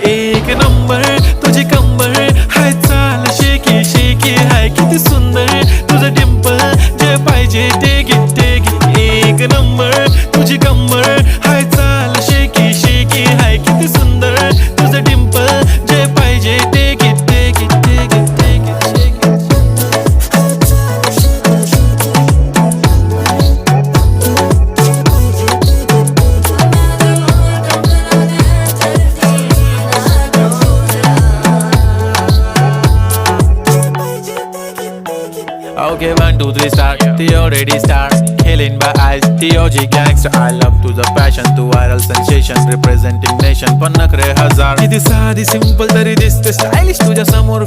एक नंबर तुझी कंबर हाय, चाल शेकी शेकी हाय, किती सुंदर तुझं डिंपल, जे पाहिजे ते घे ते घे. एक नंबर तुझी कंबर हाय, चाल शेकी शेकी हाय, किती सुंदर तुझं डिंपल, जे पाहिजे ते घे ते घे ते घे ते घे. Okay, 1, 2, 3 start. Theo already starts. Killing by eyes. Theo G gangster. I love to the passion, to viral sensation, representing nation. पण नखरे हजार. किती साधी सिंपल तरी दिसते स्टाइलिश तुझ्या समोर.